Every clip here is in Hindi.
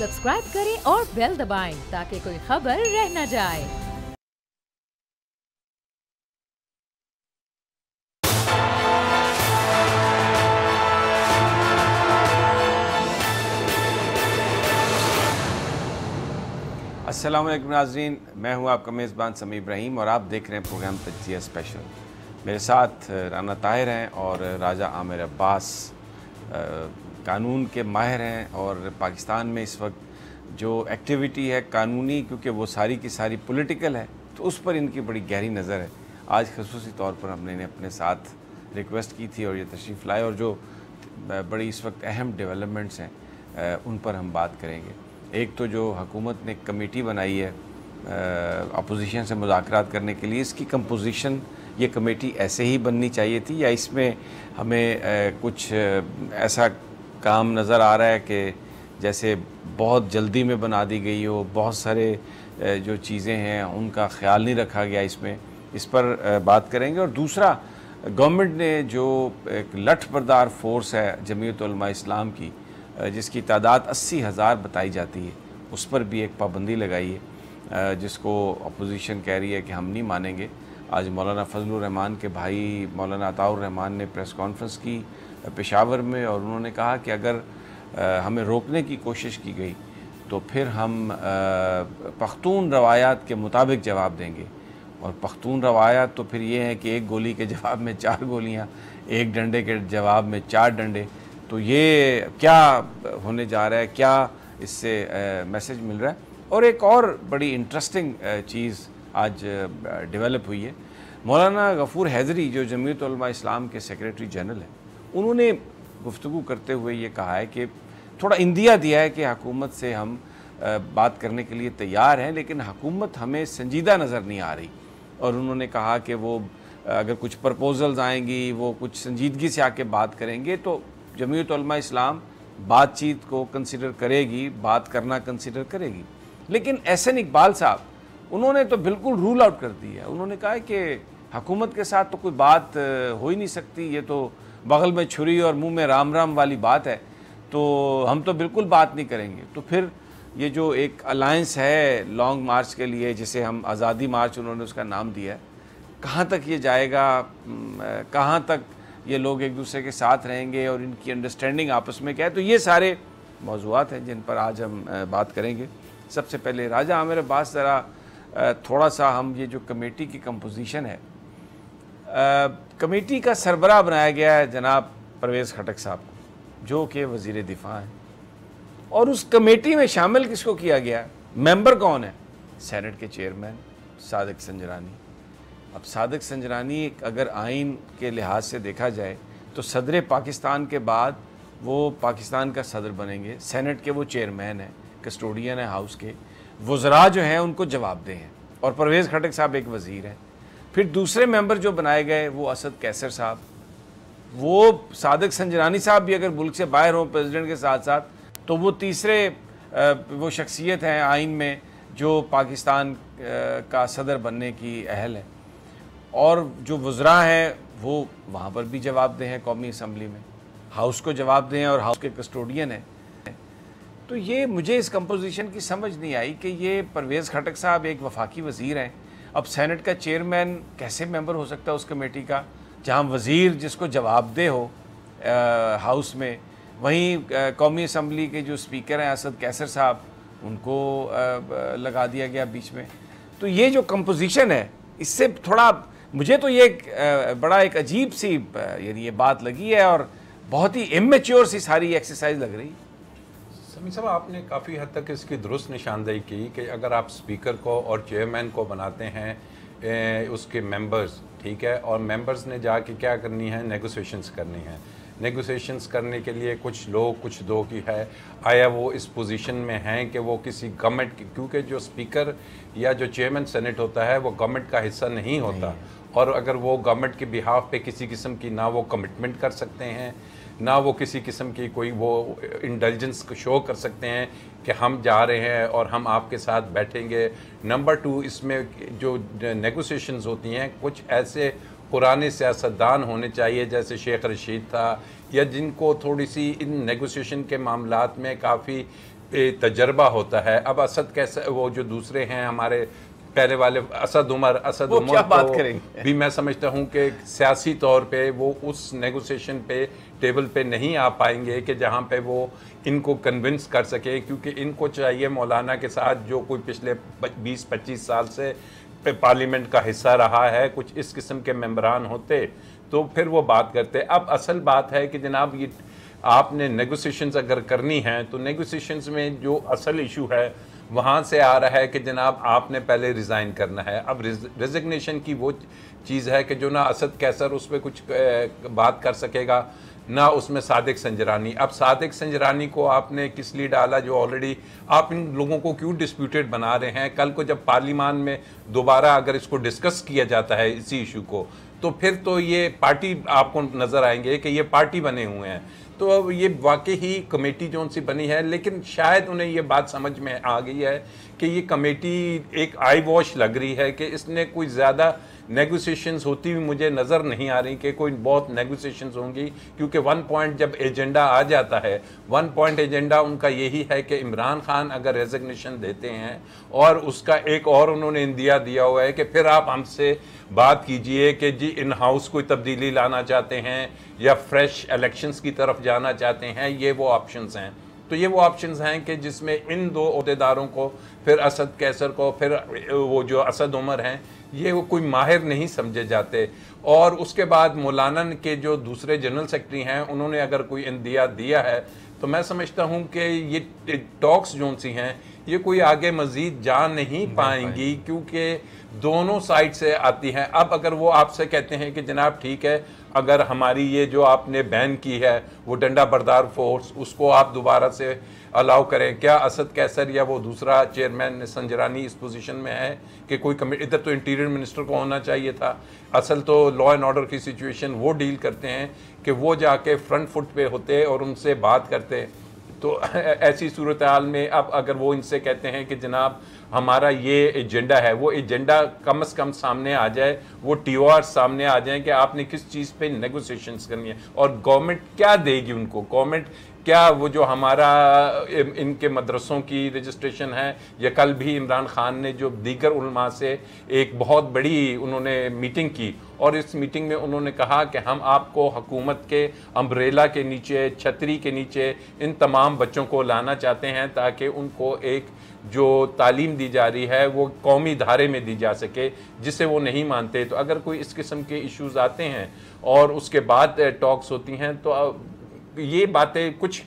सब्सक्राइब करें और बेल दबाएं ताकि कोई खबर रह न जाए। अस्सलाम वालेकुम नाज़रीन, मैं हूं आपका मेज़बान समी इब्राहिम और आप देख रहे हैं प्रोग्राम तज्ज़िया स्पेशल। मेरे साथ राना ताहिर हैं और राजा आमिर अब्बास कानून के माहिर हैं और पाकिस्तान में इस वक्त जो एक्टिविटी है कानूनी, क्योंकि वो सारी की सारी पॉलिटिकल है, तो उस पर इनकी बड़ी गहरी नज़र है। आज ख़ुसूसी तौर पर हमने इन्हें अपने साथ रिक्वेस्ट की थी और ये तशरीफ़ लाए और जो बड़ी इस वक्त अहम डेवलपमेंट्स हैं उन पर हम बात करेंगे। एक तो जो हुकूमत ने कमेटी बनाई है अपोजिशन से मुज़ाकरात करने के लिए, इसकी कंपोजिशन ये कमेटी ऐसे ही बननी चाहिए थी या इसमें हमें कुछ ऐसा काम नज़र आ रहा है कि जैसे बहुत जल्दी में बना दी गई हो, बहुत सारे जो चीज़ें हैं उनका ख्याल नहीं रखा गया इसमें, इस पर बात करेंगे। और दूसरा, गवर्नमेंट ने जो एक लठबरदार फोर्स है जमीयत उलमा इस्लाम की, जिसकी तादाद 80,000 बताई जाती है, उस पर भी एक पाबंदी लगाई है, जिसको अपोजिशन कह रही है कि हम नहीं मानेंगे। आज मौलाना फजलुर रहमान के भाई मौलाना अताउर रहमान ने प्रेस कॉन्फ्रेंस की पेशावर में और उन्होंने कहा कि अगर हमें रोकने की कोशिश की गई तो फिर हम पख्तून रवायात के मुताबिक जवाब देंगे। और पख्तून रवायात तो फिर ये है कि एक गोली के जवाब में 4 गोलियाँ, एक डंडे के जवाब में 4 डंडे। तो ये क्या होने जा रहा है, क्या इससे मैसेज मिल रहा है। और एक और बड़ी इंटरेस्टिंग चीज़ आज डेवलप हुई है। मौलाना गफूर हैदरी जो जमीयत उलमा इस्लाम के सेक्रेटरी जनरल हैं, उन्होंने गुफ्तगू करते हुए ये कहा है कि थोड़ा इंदिया दिया है कि हुकूमत से हम बात करने के लिए तैयार हैं, लेकिन हुकूमत हमें संजीदा नज़र नहीं आ रही। और उन्होंने कहा कि वो अगर कुछ प्रपोजल्स आएंगी, वो कुछ संजीदगी से आके बात करेंगे तो जमीयत उलमा इस्लाम बातचीत को कंसिडर करेगी, बात करना कंसिडर करेगी। लेकिन एहसन इकबाल साहब, उन्होंने तो बिल्कुल रूल आउट कर दिया। उन्होंने कहा कि हुकूमत के साथ तो कोई बात हो ही नहीं सकती, ये तो बगल में छुरी और मुंह में राम राम वाली बात है, तो हम तो बिल्कुल बात नहीं करेंगे। तो फिर ये जो एक अलायंस है लॉन्ग मार्च के लिए, जिसे हम आज़ादी मार्च उन्होंने उसका नाम दिया है, कहाँ तक ये जाएगा, कहाँ तक ये लोग एक दूसरे के साथ रहेंगे और इनकी अंडरस्टैंडिंग आपस में क्या है, तो ये सारे मौज़ूआत हैं जिन पर आज हम बात करेंगे। सबसे पहले राजा आमिर अब्बास, ज़रा थोड़ा सा हम ये जो कमेटी की कंपोजिशन है, कमेटी का सरबराह बनाया गया है जनाब परवेज़ खटक साहब को, जो कि वज़ीर दिफ़ा हैं। और उस कमेटी में शामिल किसको किया गया, मेंबर कौन है, सेनेट के चेयरमैन सादिक संजरानी। अब सादिक संजरानी अगर आइन के लिहाज से देखा जाए तो सदर पाकिस्तान के बाद वो पाकिस्तान का सदर बनेंगे, सेनेट के वो चेयरमैन हैं, कस्टोडियन है हाउस के, वज़रा जो हैं उनको जवाबदेह हैं, और परवेज़ खटक साहब एक वज़ीर हैं। फिर दूसरे मेंबर जो बनाए गए वो असद कैसर साहब, वो सादिक संजरानी साहब भी अगर मुल्क से बाहर हों प्रेसिडेंट के साथ साथ, तो वो तीसरे वो शख्सियत हैं आइन में जो पाकिस्तान का सदर बनने की अहल है। और जो वज़रा हैं वो वहाँ पर भी जवाबदेह हैं, कौमी असम्बली में हाउस को जवाबदेह हैं और हाउस के कस्टोडियन हैं। तो ये मुझे इस कंपोजिशन की समझ नहीं आई कि ये परवेज़ खटक साहब एक वफाकी वज़ीर हैं, अब सेनेट का चेयरमैन कैसे मेंबर हो सकता है उस कमेटी का, जहाँ वज़ीर जिसको जवाबदेह हो हाउस में, वहीं कौमी असम्बली के जो स्पीकर हैं असद कैसर साहब, उनको लगा दिया गया बीच में। तो ये जो कंपोजिशन है, इससे थोड़ा मुझे तो ये बड़ा एक अजीब सी यानी ये बात लगी है और बहुत ही इमेच्योर सी सारी एक्सरसाइज लग रही। समी साहब, आपने काफ़ी हद तक इसकी दुरुस्त निशानदेही की कि अगर आप स्पीकर को और चेयरमैन को बनाते हैं उसके मेंबर्स, ठीक है, और मेंबर्स ने जाके क्या करनी है, नेगोशिएशंस करनी है। नेगोशिएशंस करने के लिए कुछ लोग कुछ दो की है, आया वो इस पोजीशन में हैं कि वो किसी गवर्नमेंट की, क्योंकि जो स्पीकर या जो चेयरमैन सेनेट होता है वो गवर्नमेंट का हिस्सा नहीं होता, और अगर वो गवर्नमेंट के बिहाफ पे किसी किस्म की ना वो कमिटमेंट कर सकते हैं, ना वो किसी किस्म की कोई वो इंटेलिजेंस को शो कर सकते हैं कि हम जा रहे हैं और हम आपके साथ बैठेंगे। नंबर 2, इसमें जो नेगोशिएशंस होती हैं कुछ ऐसे पुराने सियासतदान होने चाहिए जैसे शेख रशीद था, या जिनको थोड़ी सी इन नेगोशिएशन के मामलात में काफ़ी तजर्बा होता है। अब असद कैसे, वो जो दूसरे हैं हमारे पहले वाले असद उमर क्या बात करेंगे? भी मैं समझता हूं कि सियासी तौर पे वो उस नेगोशिएशन पे टेबल पे नहीं आ पाएंगे कि जहां पे वो इनको कन्विंस कर सके, क्योंकि इनको चाहिए मौलाना के साथ जो कोई पिछले 20-25 साल से पार्लियामेंट का हिस्सा रहा है, कुछ इस किस्म के मेंबरान होते तो फिर वो बात करते। अब असल बात है कि जनाब ये आपने नेगोशिएशंस अगर करनी है तो नेगोशिएशंस में जो असल इशू है वहाँ से आ रहा है कि जनाब आपने पहले रिज़ाइन करना है। अब रिजिग्नेशन की वो चीज़ है कि जो ना असद कैसर उस पर कुछ बात कर सकेगा ना उसमें सादिक संजरानी। अब सादिक संजरानी को आपने किस लिए डाला, जो ऑलरेडी आप इन लोगों को क्यों डिस्प्यूटेड बना रहे हैं? कल को जब पार्लियामान में दोबारा अगर इसको डिस्कस किया जाता है इसी इशू को, तो फिर तो ये पार्टी आपको नज़र आएंगे कि ये पार्टी बने हुए हैं। तो अब ये वाकई ही कमेटी जो सी बनी है, लेकिन शायद उन्हें ये बात समझ में आ गई है कि ये कमेटी एक आई वॉश लग रही है कि इसने कोई ज़्यादा नेगोशिएशंस होती हुई मुझे नज़र नहीं आ रही कि कोई बहुत नेगोशिएशंस होंगी, क्योंकि 1 पॉइंट जब एजेंडा आ जाता है, 1 पॉइंट एजेंडा उनका यही है कि इमरान खान अगर रेजिग्नेशन देते हैं और उसका एक और उन्होंने इंदिया दिया हुआ है कि फिर आप हमसे बात कीजिए कि जी इन हाउस कोई तब्दीली लाना चाहते हैं या फ्रेश इलेक्शंस की तरफ जाना चाहते हैं, ये वो ऑप्शंस हैं। तो ये वो ऑप्शंस हैं कि जिसमें इन दो ओहदेदारों को, फिर असद कैसर को, फिर वो जो असद उमर हैं, ये वो कोई माहिर नहीं समझे जाते। और उसके बाद मौलाना के जो दूसरे जनरल सेक्रेटरी हैं उन्होंने अगर कोई इंदिया दिया है तो मैं समझता हूँ कि ये टॉक्स जो सी हैं ये कोई आगे मज़ीद जा नहीं पाएंगी, क्योंकि दोनों साइड से आती हैं। अब अगर वो आपसे कहते हैं कि जनाब ठीक है, अगर हमारी ये जो आपने बैन की है वो डंडा बरदार फोर्स, उसको आप दोबारा से अलाउ करें, क्या असद कैसर या वो दूसरा चेयरमैन संजरानी इस पोजीशन में है कि कोई कमेटी? इधर तो इंटीरियर मिनिस्टर को होना चाहिए था। असल तो लॉ एंड ऑर्डर की सिचुएशन वो डील करते हैं कि वो जाके फ्रंट फुट पे होते और उनसे बात करते। तो ऐसी सूरत हाल में अब अगर वो इनसे कहते हैं कि जनाब हमारा ये एजेंडा है, वो एजेंडा कम से कम सामने आ जाए, वो TOR सामने आ जाए कि आपने किस चीज़ पे नेगोशिएशंस करनी है और गवर्नमेंट क्या देगी उनको। गवर्नमेंट क्या वो जो हमारा इनके मदरसों की रजिस्ट्रेशन है, या कल भी इमरान खान ने जो दीगर उलमा से एक बहुत बड़ी उन्होंने मीटिंग की और इस मीटिंग में उन्होंने कहा कि हम आपको हुकूमत के अम्ब्रेला के नीचे, छतरी के नीचे इन तमाम बच्चों को लाना चाहते हैं ताकि उनको एक जो तालीम दी जा रही है वो कौमी धारे में दी जा सके, जिसे वो नहीं मानते। तो अगर कोई इस किस्म के इश्यूज आते हैं और उसके बाद टॉक्स होती हैं तो ये बातें कुछ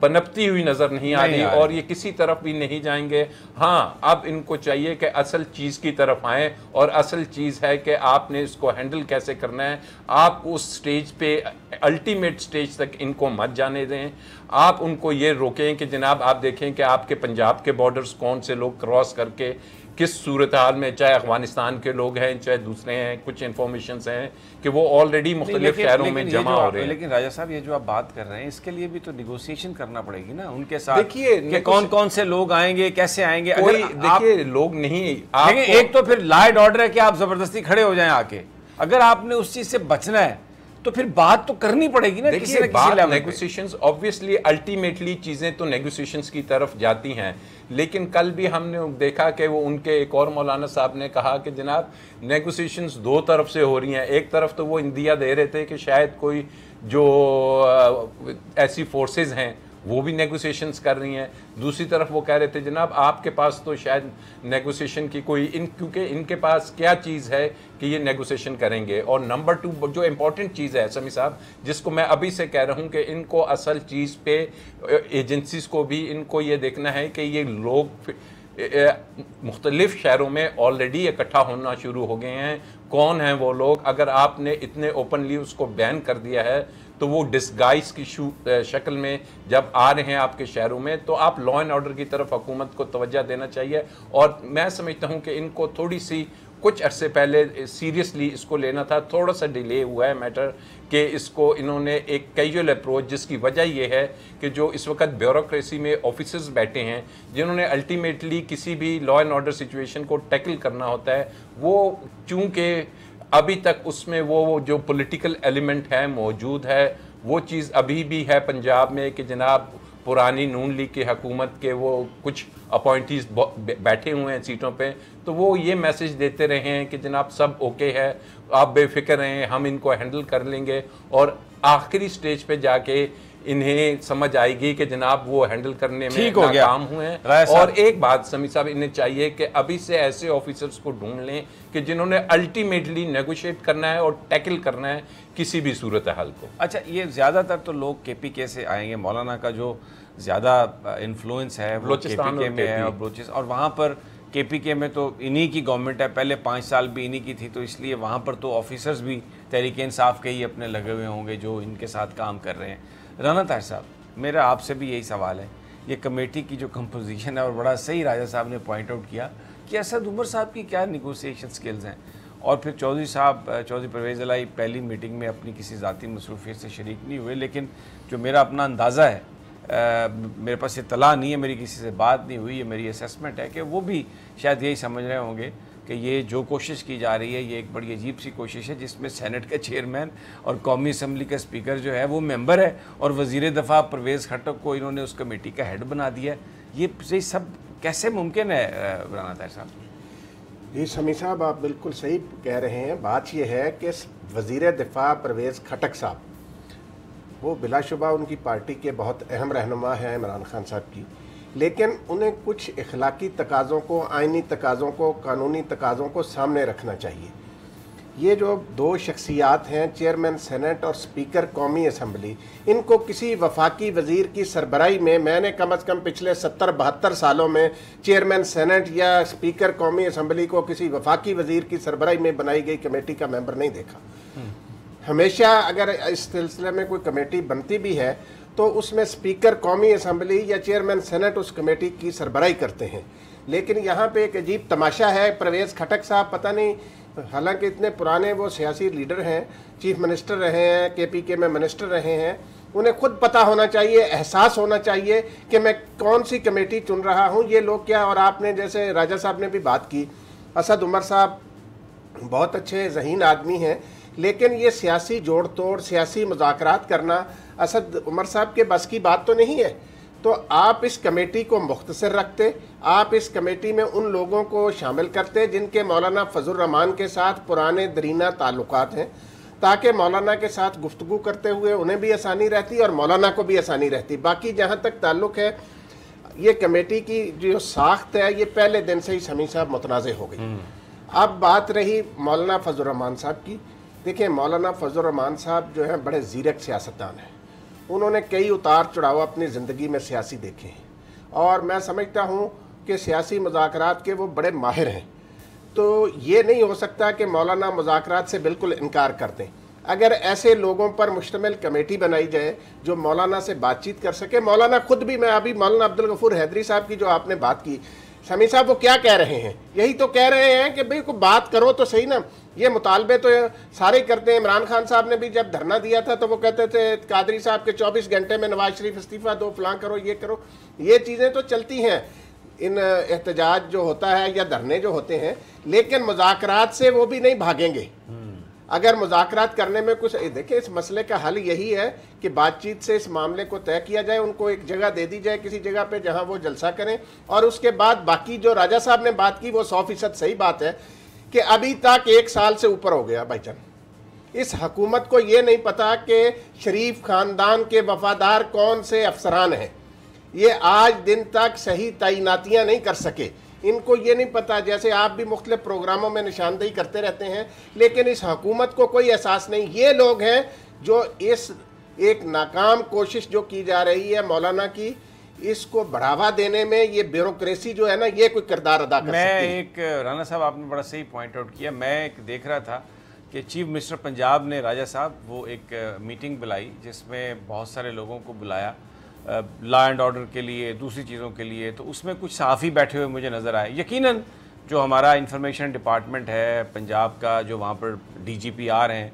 पनपती हुई नज़र नहीं आ रही और ये किसी तरफ भी नहीं जाएंगे। हाँ, अब इनको चाहिए कि असल चीज़ की तरफ आएँ और असल चीज़ है कि आपने इसको हैंडल कैसे करना है। आप उस स्टेज पे, अल्टीमेट स्टेज तक इनको मत जाने दें। आप उनको ये रोकें कि जनाब आप देखें कि आपके पंजाब के बॉर्डर्स कौन से लोग क्रॉस करके किस सूरत हाल में, चाहे अफगानिस्तान के लोग हैं चाहे दूसरे हैं, कुछ इन्फॉर्मेशन हैं कि वो ऑलरेडी मुख्तलिफ शहरों में जमा हो रहे हैं। लेकिन राजा साहब ये जो आप बात कर रहे हैं इसके लिए भी तो निगोशिएशन करना पड़ेगी ना उनके साथ। देखिए कि कौन कौन से लोग आएंगे, कैसे आएंगे। कोई देखिए लोग नहीं, लेकिन एक तो फिर लॉ एंड ऑर्डर है कि आप जबरदस्ती खड़े हो जाएं आके। अगर आपने उस चीज से बचना है तो फिर बात तो करनी पड़ेगी ना किसी न किसी लेवल। नेगोशिएशंस ऑब्वियसली अल्टीमेटली चीजें तो नेगोशिएशंस की तरफ जाती हैं, लेकिन कल भी हमने देखा कि वो उनके एक और मौलाना साहब ने कहा कि जनाब नेगोशिएशंस दो तरफ से हो रही हैं। एक तरफ तो वो इंदिया दे रहे थे कि शायद कोई जो ऐसी फोर्सेस हैं वो भी नेगोशिएशंस कर रही हैं, दूसरी तरफ वो कह रहे थे जनाब आपके पास तो शायद नेगोशिएशन की कोई क्योंकि इनके पास क्या चीज़ है कि ये नेगोशिएशन करेंगे। और नंबर 2 जो इम्पोर्टेंट चीज़ है समी साहब, जिसको मैं अभी से कह रहा हूँ कि इनको असल चीज़ पे एजेंसीज को भी इनको ये देखना है कि ये लोग मुख्तलिफ शहरों में ऑलरेडी इकट्ठा होना शुरू हो गए हैं। कौन हैं वो लोग? अगर आपने इतने ओपनली उसको बैन कर दिया है तो वो डिस्गाइज की शक्ल में जब आ रहे हैं आपके शहरों में, तो आप लॉ एंड ऑर्डर की तरफ हुकूमत को तवज्जो देना चाहिए। और मैं समझता हूँ कि इनको थोड़ी सी कुछ अरसे पहले सीरियसली इसको लेना था। थोड़ा सा डिले हुआ है मैटर कि इसको इन्होंने एक कैजुअल अप्रोच, जिसकी वजह यह है कि जो इस वक्त ब्यूरोक्रेसी में ऑफिसर्स बैठे हैं जिन्होंने अल्टीमेटली किसी भी लॉ एंड ऑर्डर सिचुएशन को टैकल करना होता है, वो चूँकि अभी तक उसमें वो जो पॉलिटिकल एलिमेंट है मौजूद है, वो चीज़ अभी भी है पंजाब में कि जनाब पुरानी नून लीग की हुकूमत के वो कुछ अपॉइंटीज बैठे हुए हैं सीटों पे, तो वो ये मैसेज देते रहे हैं कि जनाब सब ओके है, आप बेफिक्र रहें, हम इनको हैंडल कर लेंगे, और आखिरी स्टेज पे जाके इन्हें समझ आएगी कि जनाब वो हैंडल करने में नाकाम हुए हैं। और एक बात समी साहब, इन्हें चाहिए कि अभी से ऐसे ऑफिसर्स को ढूंढ लें कि जिन्होंने अल्टीमेटली नेगोशिएट करना है और टैकल करना है किसी भी सूरत हाल को। अच्छा, ये ज़्यादातर तो लोग KPK से आएंगे, मौलाना का जो ज़्यादा इन्फ्लुएंस है वो KPK में है, और बलोचिस्तान, और वहाँ पर KPK में तो इन्हीं की गवर्नमेंट है, पहले 5 साल भी इन्हीं की थी, तो इसलिए वहाँ पर तो ऑफिसर्स भी तहरीक इंसाफ के ही अपने लगे हुए होंगे जो इनके साथ काम कर रहे हैं। राना ताहिर साहब, मेरा आपसे भी यही सवाल है, ये कमेटी की जो कंपोजिशन है, और बड़ा सही राजा साहब ने पॉइंट आउट किया कि असद उमर साहब की क्या निगोसिएशन स्किल्स हैं, और फिर चौधरी साहब, चौधरी परवेज़ इलाही पहली मीटिंग में अपनी किसी ज़ाती मसरूफियत से शरीक नहीं हुए, लेकिन जो मेरा अपना अंदाज़ा है, मेरे पास इत्तला नहीं है, मेरी किसी से बात नहीं हुई, ये मेरी असेसमेंट है कि वो भी शायद यही समझ रहे होंगे कि ये जो कोशिश की जा रही है ये एक बड़ी अजीब सी कोशिश है, जिसमें सेनेट का चेयरमैन और कौमी असम्बली का स्पीकर जो है वो मेंबर है, और वज़ीर दफ़ा परवेज़ खट्टक को इन्होंने उस कमेटी का हेड बना दिया है। ये सब कैसे मुमकिन है राना ताहिर साहब? जी समी साहब, आप बिल्कुल सही कह रहे हैं। बात यह है कि वज़ीर दिफा परवेज़ खट्टक साहब, वो बिलाशुबा उनकी पार्टी के बहुत अहम रहनुमा हैं इमरान खान साहब की, लेकिन उन्हें कुछ इखलाकी तकाज़ों को, आइनी तकाज़ों को, कानूनी तकाज़ों को सामने रखना चाहिए। ये जो दो शख्सियात हैं, चेयरमैन सेनेट और स्पीकर कौमी असम्बली, इनको किसी वफाकी वज़ीर की सरबराही में मैंने कम अज़ कम पिछले 70-72 सालों में चेयरमैन सेनेट या स्पीकर कौमी असम्बली को किसी वफाकी वज़ीर की सरबराही में बनाई गई कमेटी का मेंबर नहीं देखा। हमेशा अगर इस सिलसिले में कोई कमेटी बनती भी है तो उसमें स्पीकर कौमी असम्बली या चेयरमैन सेनेट उस कमेटी की सरबराही करते हैं। लेकिन यहाँ पे एक अजीब तमाशा है, परवेज़ खट्टक साहब पता नहीं, हालांकि इतने पुराने वो सियासी लीडर हैं, चीफ मिनिस्टर रहे हैं, KPK में मिनिस्टर रहे हैं, उन्हें खुद पता होना चाहिए, एहसास होना चाहिए कि मैं कौन सी कमेटी चुन रहा हूँ। ये लोग क्या, और आपने जैसे राजा साहब ने भी बात की, असद उमर साहब बहुत अच्छे ज़हीन आदमी हैं, लेकिन ये सियासी जोड़ तोड़, सियासी मुज़ाकरात करना असद उमर साहब के बस की बात तो नहीं है। तो आप इस कमेटी को मुख्तसर रखते, आप इस कमेटी में उन लोगों को शामिल करते जिनके मौलाना फजल रहमान के साथ पुराने दरीना ताल्लुकात हैं, ताकि मौलाना के साथ गुफ्तगू करते हुए उन्हें भी आसानी रहती और मौलाना को भी आसानी रहती। बाकी जहाँ तक ताल्लुक़ है, ये कमेटी की जो साख्त है ये पहले दिन से ही समी साहब मुतनाज़ हो गई। अब बात रही मौलाना फजल रहमान साहब की। देखिए, मौलाना फजल रहमान साहब जो हैं बड़े ज़ीरक सियासतदान हैं, उन्होंने कई उतार चढ़ाव अपनी ज़िंदगी में सियासी देखे हैं, और मैं समझता हूँ कि सियासी मुज़ाकरात के वो बड़े माहिर हैं। तो ये नहीं हो सकता कि मौलाना मुज़ाकरात से बिल्कुल इनकार कर दें। अगर ऐसे लोगों पर मुश्तमिल कमेटी बनाई जाए जो मौलाना से बातचीत कर सके, मौलाना खुद भी, मैं अभी मौलाना अब्दुल गफूर हैदरी साहब की जो आपने बात की, समी साहब वो क्या कह रहे हैं, यही तो कह रहे हैं कि भाई को बात करो तो सही ना। ये मुतालबे तो सारे करते हैं। इमरान खान साहब ने भी जब धरना दिया था तो वो कहते थे कादरी साहब के 24 घंटे में नवाज शरीफ इस्तीफ़ा दो, फलां करो, ये करो। ये चीज़ें तो चलती हैं, इन एहतजाज जो होता है या धरने जो होते हैं, लेकिन मुज़ाकरात से वो भी नहीं भागेंगे। अगर मुज़ाकरात करने में कुछ, देखिए इस मसले का हल यही है कि बातचीत से इस मामले को तय किया जाए, उनको एक जगह दे दी जाए किसी जगह पे जहां वो जलसा करें, और उसके बाद बाकी जो राजा साहब ने बात की वो 100% सही बात है कि अभी तक 1 साल से ऊपर हो गया भाईजान, इस हुकूमत को ये नहीं पता कि शरीफ ख़ानदान के वफादार कौन से अफसरान हैं। ये आज दिन तक सही तैनातियाँ नहीं कर सके, इनको ये नहीं पता। जैसे आप भी मुख्तलिफ प्रोग्रामों में निशानदेही करते रहते हैं, लेकिन इस हुकूमत को कोई एहसास नहीं। ये लोग हैं जो इस एक नाकाम कोशिश जो की जा रही है मौलाना की, इसको बढ़ावा देने में ये ब्यूरोक्रेसी जो है ना, ये कोई किरदार अदा कर सकती है। एक राना साहब आपने बड़ा सही पॉइंट आउट किया। मैं एक देख रहा था कि चीफ मिनिस्टर पंजाब ने, राजा साहब, वो एक मीटिंग बुलाई जिसमें बहुत सारे लोगों को बुलाया लॉ एंड ऑर्डर के लिए, दूसरी चीज़ों के लिए। तो उसमें कुछ सहाफ़ी बैठे हुए मुझे नज़र आए। यकीनन जो हमारा इंफॉर्मेशन डिपार्टमेंट है पंजाब का, जो वहाँ पर DGP आ रहे हैं,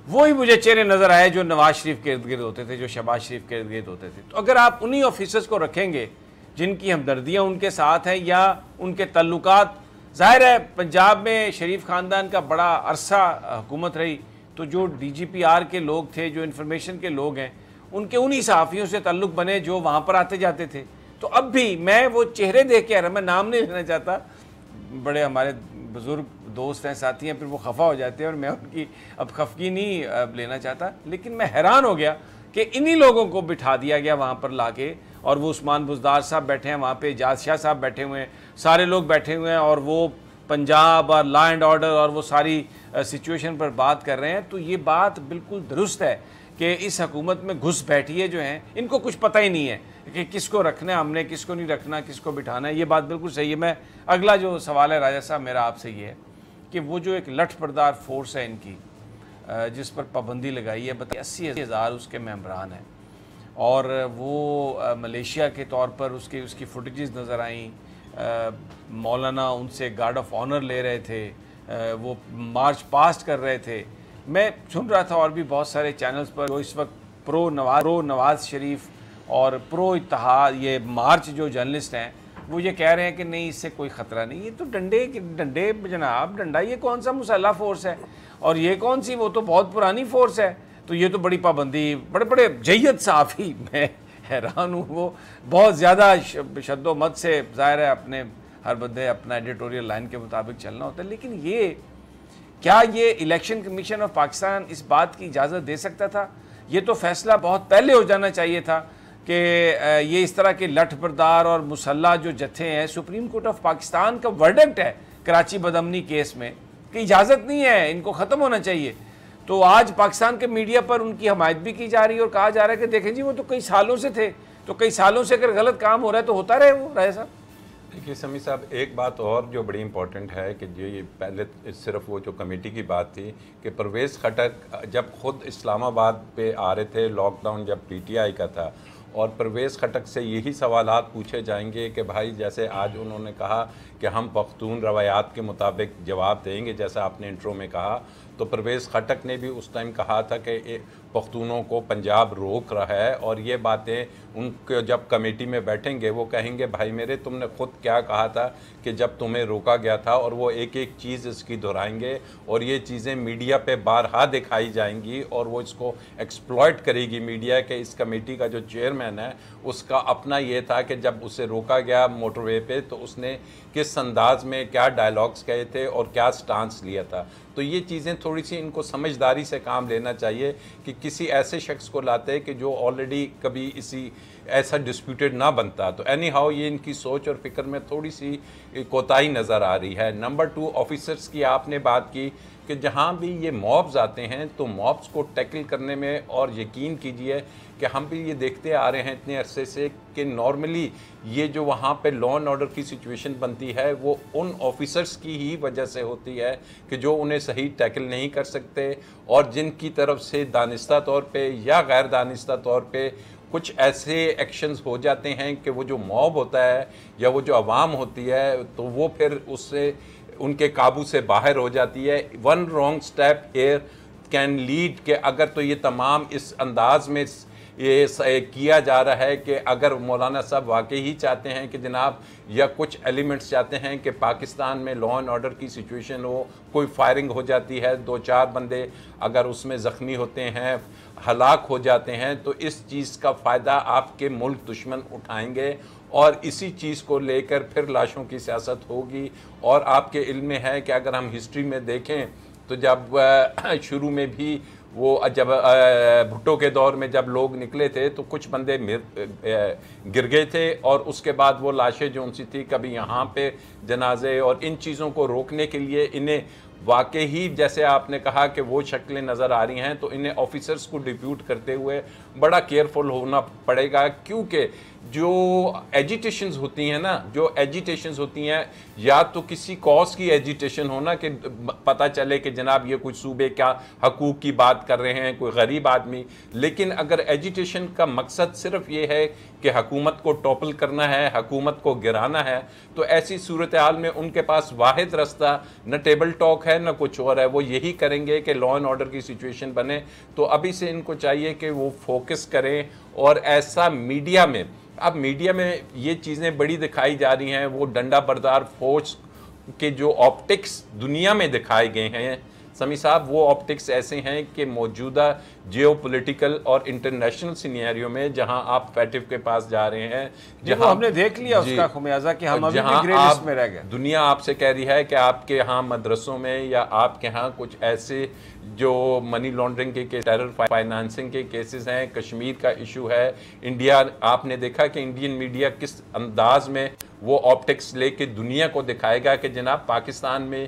वही मुझे चेहरे नज़र आए जो नवाज शरीफ के इर्द गिर्द होते थे, जो शहबाज शरीफ के इर्द गिर्द होते थे। तो अगर आप उन्हीं ऑफिसर्स को रखेंगे जिनकी हमदर्दियाँ उनके साथ हैं या उनके तल्लुकात, ज़ाहिर है पंजाब में शरीफ ख़ानदान का बड़ा अरसा हुकूमत रही, तो जो DGPR के लोग थे, जो इन्फॉर्मेशन के लोग हैं, उनके उन्हीं सहाफ़ियों से ताल्लुक़ बने जो वहाँ पर आते जाते थे। तो अब भी मैं वो चेहरे देख के आ रहा, मैं नाम नहीं लेना चाहता, बड़े हमारे बुज़ुर्ग दोस्त हैं, साथी हैं, फिर वो खफा हो जाते हैं और मैं उनकी अब खफगी नहीं लेना चाहता। लेकिन मैं हैरान हो गया कि इन्हीं लोगों को बिठा दिया गया वहाँ पर लाके, और वो उस्मान बुज़दार साहब बैठे हैं वहाँ पे, एजाज शाह साहब बैठे हुए हैं, सारे लोग बैठे हुए हैं और वो पंजाब और लॉ एंड ऑर्डर और वो सारी सिचुएशन पर बात कर रहे हैं। तो ये बात बिल्कुल दुरुस्त है कि इस हुकूमत में घुस बैठिए जो हैं, इनको कुछ पता ही नहीं है कि किसको रखना है हमने, किसको नहीं रखना, किसको बिठाना है। ये बात बिल्कुल सही है। मैं अगला जो सवाल है राजा साहब मेरा आपसे ये है कि वो जो एक लठपरदार फोर्स है इनकी, जिस पर पाबंदी लगाई है, बताइए 80,000 उसके मेंबरान हैं और वो मलेशिया के तौर पर उसकी फुटेजेस नज़र आई। मौलाना उनसे गार्ड ऑफ ऑनर ले रहे थे, वो मार्च पास्ट कर रहे थे। मैं सुन रहा था और भी बहुत सारे चैनल्स पर जो इस वक्त प्रो नवाज शरीफ और प्रो इत्तेहाद ये मार्च जो जर्नलिस्ट हैं वो ये कह रहे हैं कि नहीं इससे कोई ख़तरा नहीं, ये तो डंडे जनाब, डंडा ये कौन सा मुसल्ला फोर्स है और ये कौन सी, वो तो बहुत पुरानी फोर्स है, तो ये तो बड़ी पाबंदी, बड़े बड़े जय्यद साफ़ी, मैं हैरान हूँ। वो बहुत ज़्यादा शद्दोमत से, ज़ाहिर है अपने हर बंदे अपना एडिटोरियल लाइन के मुताबिक चलना होता है, लेकिन ये क्या ये इलेक्शन कमीशन ऑफ पाकिस्तान इस बात की इजाज़त दे सकता था? ये तो फैसला बहुत पहले हो जाना चाहिए था कि ये इस तरह के लठबरदार और मुसल्ला जो जत्थे हैं, सुप्रीम कोर्ट ऑफ पाकिस्तान का वर्डिक्ट है कराची बदअमनी केस में कि इजाज़त नहीं है, इनको ख़त्म होना चाहिए। तो आज पाकिस्तान के मीडिया पर उनकी हमायत भी की जा रही है और कहा जा रहा है कि देखें जी वो तो कई सालों से थे, तो कई सालों से अगर गलत काम हो रहा है तो होता रहे वो। राय साहब देखिए समी साहब, एक बात और जो बड़ी इंपॉर्टेंट है कि जो ये पहले सिर्फ वो जो कमेटी की बात थी कि परवेज़ खटक जब खुद इस्लामाबाद पे आ रहे थे, लॉकडाउन जब पीटीआई का था, और परवेज़ खटक से यही सवालात पूछे जाएंगे कि भाई जैसे आज उन्होंने कहा कि हम पख्तून रवायात के मुताबिक जवाब देंगे, जैसा आपने इंट्रो में कहा, तो परवेज़ खटक ने भी उस टाइम कहा था कि पख्तूनों को पंजाब रोक रहा है, और ये बातें उनके जब कमेटी में बैठेंगे वो कहेंगे भाई मेरे तुमने खुद क्या कहा था कि जब तुम्हें रोका गया था, और वो एक एक चीज़ इसकी दोहराएंगे और ये चीज़ें मीडिया पे बारहा दिखाई जाएंगी और वो इसको एक्सप्लॉइट करेगी मीडिया के। इस कमेटी का जो चेयरमैन है उसका अपना ये था कि जब उसे रोका गया मोटरवे पे तो उसने किस अंदाज में क्या डायलॉग्स कहे थे और क्या स्टांस लिया था। तो ये चीज़ें थोड़ी सी इनको समझदारी से काम लेना चाहिए कि किसी ऐसे शख्स को लाते कि जो ऑलरेडी कभी इसी ऐसा डिस्प्यूटेड ना बनता। तो एनी हाउ ये इनकी सोच और फिक्र में थोड़ी सी कोताही नज़र आ रही है। नंबर 2, ऑफिसर्स की आपने बात की कि जहाँ भी ये मॉब्स आते हैं तो मॉब्स को टैकल करने में, और यकीन कीजिए कि हम भी ये देखते आ रहे हैं इतने अरसे से कि नॉर्मली ये जो वहाँ पे लॉ एंड ऑर्डर की सिचुएशन बनती है वो उन ऑफिसर्स की ही वजह से होती है कि जो उन्हें सही टैकल नहीं कर सकते, और जिनकी तरफ से दानिस्ता तौर पे या गैर दानिस्ता तौर पे कुछ ऐसे एक्शंस हो जाते हैं कि वो जो मॉब होता है या वो जो आवाम होती है तो वो फिर उससे उनके काबू से बाहर हो जाती है। One wrong step here can lead के अगर तो ये तमाम इस अंदाज में ये किया जा रहा है कि अगर मौलाना साहब वाकई ही चाहते हैं कि जनाब या कुछ एलिमेंट्स चाहते हैं कि पाकिस्तान में लॉ एंड ऑर्डर की सिचुएशन हो, कोई फायरिंग हो जाती है, 2-4 बंदे अगर उसमें ज़ख्मी होते हैं, हलाक हो जाते हैं, तो इस चीज़ का फ़ायदा आपके मुल्क दुश्मन उठाएंगे और इसी चीज़ को लेकर फिर लाशों की सियासत होगी। और आपके इल्म में है कि अगर हम हिस्ट्री में देखें तो जब शुरू में भी वो जब भुट्टो के दौर में जब लोग निकले थे तो कुछ बंदे गिर गए थे, और उसके बाद वो लाशें जो उनसी थी कभी यहाँ पे जनाजे, और इन चीज़ों को रोकने के लिए इन्हें वाकई ही जैसे आपने कहा कि वो शक्लें नज़र आ रही हैं तो इन्हें ऑफिसर्स को डिप्यूट करते हुए बड़ा केयरफुल होना पड़ेगा, क्योंकि जो एजिटेशंस होती हैं ना, जो एजिटेशंस होती हैं या तो किसी कॉज की एजिटेशन होना कि पता चले कि जनाब ये कुछ सूबे क्या हकूक़ की बात कर रहे हैं, कोई गरीब आदमी, लेकिन अगर एजिटेशन का मकसद सिर्फ ये है कि हुकूमत को टॉपल करना है, हुकूमत को गिराना है, तो ऐसी सूरत हाल में उनके पास वाहिद रास्ता न टेबल टॉक है न कुछ और है, वो यही करेंगे कि लॉ एंड ऑर्डर की सिचुएशन बने। तो अभी से इनको चाहिए कि वो फोकस करें, और ऐसा मीडिया में, अब मीडिया में ये चीज़ें बड़ी दिखाई जा रही हैं, वो डंडा बरदार फोर्स के जो ऑप्टिक्स दुनिया में दिखाए गए हैं समी साहब वो ऑप्टिक्स ऐसे हैं कि मौजूदा जियोपॉलिटिकल और इंटरनेशनल सिनेरियो में जहां आप फैटिव के पास जा रहे हैं, जहां हमने देख लिया उसका खुमियाजा कि हम अभी भी ग्रे लिस्ट में रह गए। दुनिया आपसे कह रही है कि आपके यहाँ मदरसों में या आपके यहाँ कुछ ऐसे जो मनी लॉन्ड्रिंग के टेरर फाइनेंसिंग के केसेस हैं, कश्मीर का इशू है, इंडिया, आपने देखा कि इंडियन मीडिया किस अंदाज में वो ऑप्टिक्स लेके दुनिया को दिखाएगा कि जनाब पाकिस्तान में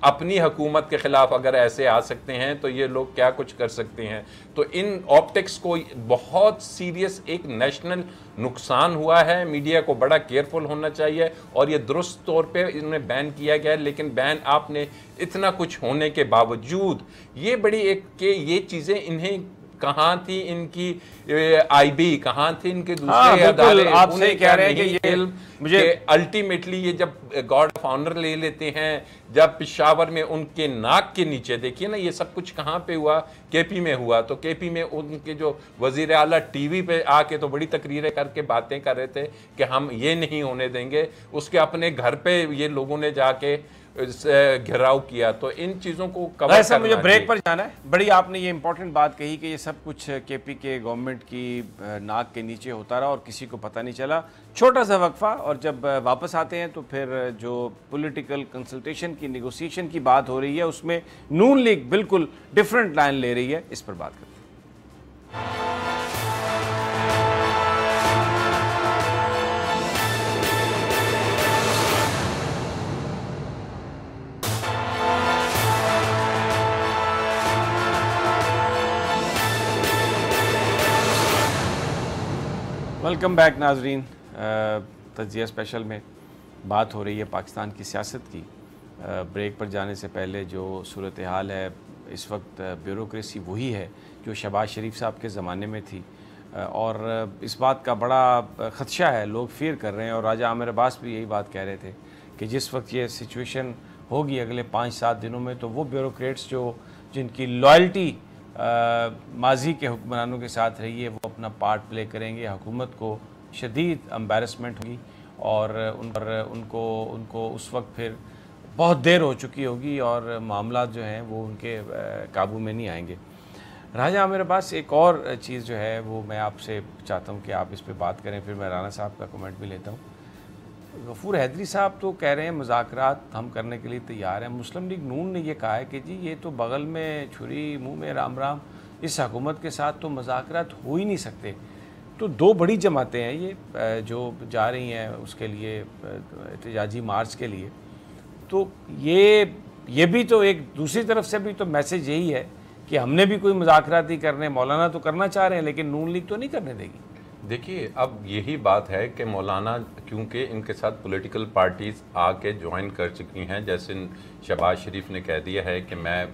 अपनी हुकूमत के खिलाफ अगर ऐसे आ सकते हैं तो ये लोग क्या कुछ कर सकते हैं। तो इन ऑप्टिक्स को बहुत सीरियस एक नेशनल नुकसान हुआ है, मीडिया को बड़ा केयरफुल होना चाहिए और ये दुरुस्त तौर पे इन्हें बैन किया गया है। लेकिन बैन आपने इतना कुछ होने के बावजूद ये बड़ी एक के ये चीज़ें इन्हें कहाँ थी, इनकी आईबी कहाँ थी, इनके दूसरे अदारे, आप सही कह रहे हैं कि ये मुझे अल्टीमेटली ये जब गॉड ऑफ ऑनर ले लेते हैं, जब पिशावर में उनके नाक के नीचे देखिए ना ये सब कुछ कहाँ पे हुआ, केपी में हुआ। तो केपी में उनके जो वजीर आला टीवी पे आके तो बड़ी तकरीरें करके बातें कर रहे थे कि हम ये नहीं होने देंगे, उसके अपने घर पे ये लोगों ने जाके घेराव किया। तो इन चीज़ों को कवर करना, मुझे ब्रेक पर जाना है। बड़ी आपने ये इंपॉर्टेंट बात कही कि ये सब कुछ केपी के गवर्नमेंट की नाक के नीचे होता रहा और किसी को पता नहीं चला। छोटा सा वक्फा और जब वापस आते हैं तो फिर जो पॉलिटिकल कंसल्टेशन की, नेगोशिएशन की बात हो रही है उसमें नून लीग बिल्कुल डिफरेंट लाइन ले रही है, इस पर बात करते हैं। वेलकम बैक नाजरीन। तज्जिया स्पेशल में बात हो रही है पाकिस्तान की सियासत की। ब्रेक पर जाने से पहले जो सूरत हाल है इस वक्त, ब्यूरोक्रेसी वही है जो शहबाज शरीफ साहब के ज़माने में थी और इस बात का बड़ा ख़दशा है, लोग फियर कर रहे हैं और राजा आमिर अब्बास भी यही बात कह रहे थे कि जिस वक्त ये सिचुएशन होगी अगले 5-7 दिनों में तो वो ब्यूरोक्रेट्स जिनकी लॉयल्टी माजी के हुक्मरानों के साथ रही है वो अपना पार्ट प्ले करेंगे। हुकूमत को शदीद एम्बेरसमेंट होगी और उनको उस वक्त फिर बहुत देर हो चुकी होगी और मामला जो हैं वो उनके काबू में नहीं आएंगे। राजा मेरे पास एक और चीज़ जो है वो मैं आपसे चाहता हूँ कि आप इस पर बात करें, फिर मैं राना साहब का कमेंट भी लेता हूँ। गफूर हैदरी साहब तो कह रहे हैं मुज़ाकरात हम करने के लिए तैयार हैं। मुस्लिम लीग नून ने यह कहा है कि जी ये तो बगल में छुरी मुंह में राम राम, इस हुकूमत के साथ तो मुज़ाकरात हो ही नहीं सकते। तो दो बड़ी जमातें हैं ये जो जा रही हैं उसके लिए एहतजाजी मार्च के लिए, तो ये भी तो एक दूसरी तरफ से भी तो मैसेज यही है कि हमने भी कोई मुज़ाकरात ही करने, मौलाना तो करना चाह रहे हैं लेकिन नून लीग तो नहीं करने देगी। देखिए अब यही बात है कि मौलाना क्योंकि इनके साथ पॉलिटिकल पार्टीज़ आके ज्वाइन कर चुकी हैं, जैसे शहबाज शरीफ ने कह दिया है कि मैं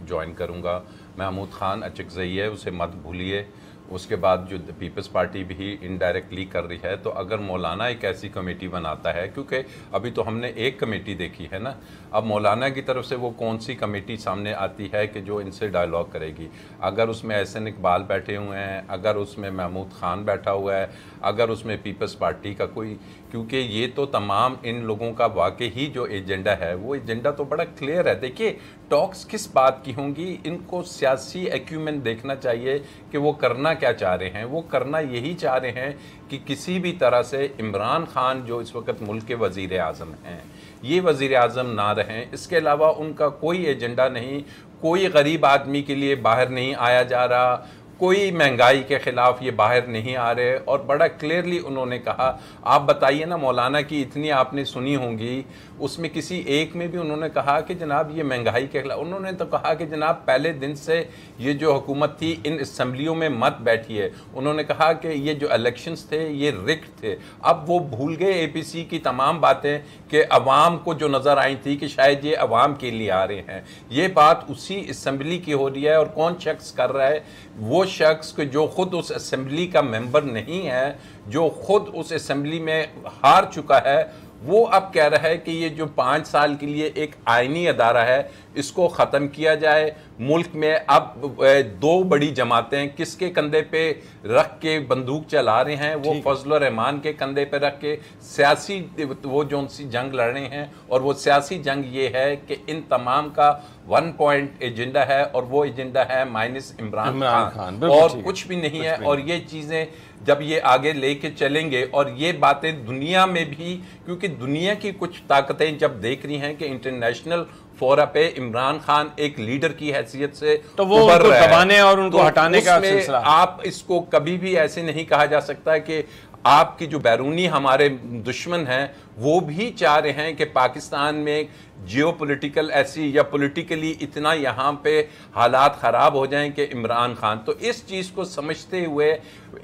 ज्वाइन करूंगा, महमूद खान अचकज़ई है उसे मत भूलिए, उसके बाद जो पीपल्स पार्टी भी इनडायरेक्टली कर रही है। तो अगर मौलाना एक ऐसी कमेटी बनाता है, क्योंकि अभी तो हमने एक कमेटी देखी है ना, अब मौलाना की तरफ से वो कौन सी कमेटी सामने आती है कि जो इनसे डायलॉग करेगी। अगर उसमें एहसन इकबाल बैठे हुए हैं, अगर उसमें महमूद खान बैठा हुआ है, अगर उसमें पीपल्स पार्टी का कोई, क्योंकि ये तो तमाम इन लोगों का वाकई ही जो एजेंडा है वो एजेंडा तो बड़ा क्लियर है। देखिए टॉक्स किस बात की होंगी, इनको सियासी एक्यूमेंट देखना चाहिए कि वो करना क्या चाह रहे हैं। वो करना यही चाह रहे हैं कि किसी भी तरह से इमरान खान जो इस वक्त मुल्क के वज़ीर आज़म हैं ये वज़ीर आज़म ना रहें, इसके अलावा उनका कोई एजेंडा नहीं। कोई गरीब आदमी के लिए बाहर नहीं आया जा रहा, कोई महंगाई के ख़िलाफ़ ये बाहर नहीं आ रहे। और बड़ा क्लियरली उन्होंने कहा, आप बताइए ना मौलाना की इतनी आपने सुनी होंगी, उसमें किसी एक में भी उन्होंने कहा कि जनाब ये महंगाई के खिलाफ, उन्होंने तो कहा कि जनाब पहले दिन से ये जो हुकूमत थी इन असम्बलियों में मत बैठिए। उन्होंने कहा कि ये जो इलेक्शंस थे ये रिग्ड थे। अब वो भूल गए APC की तमाम बातें कि अवाम को जो नज़र आई थी कि शायद ये अवाम के लिए आ रहे हैं। ये बात उसी असम्बली की हो रही है और कौन शख्स कर रहा है, वो शख्स को जो खुद उस असम्बली का मेंबर नहीं है, जो खुद उस असम्बली में हार चुका है, वो अब कह रहा है कि ये जो 5 साल के लिए एक आईनी अदारा है इसको ख़त्म किया जाए। मुल्क में अब 2 बड़ी जमातें किसके कंधे पे रख के बंदूक चला रहे हैं, वो फजल रहमान के कंधे पे रख के सियासी वो जो सी जंग लड़ रहे हैं। और वो सियासी जंग ये है कि इन तमाम का 1 पॉइंट एजेंडा है और वो एजेंडा है माइनस इमरान खान और कुछ भी नहीं है। और ये चीज़ें जब ये आगे लेके चलेंगे और ये बातें दुनिया में भी, क्योंकि दुनिया की कुछ ताकतें जब देख रही हैं कि इंटरनेशनल फोरा पे इमरान खान एक लीडर की हैसियत से तो वो उनको दबाने और उनको हटाने का सिलसिला, आप इसको कभी भी ऐसे नहीं कहा जा सकता कि आपकी जो बैरूनी हमारे दुश्मन हैं वो भी चाह रहे हैं कि पाकिस्तान में जियोपॉलिटिकल ऐसी या पॉलिटिकली इतना यहाँ पे हालात ख़राब हो जाएं कि इमरान खान, तो इस चीज़ को समझते हुए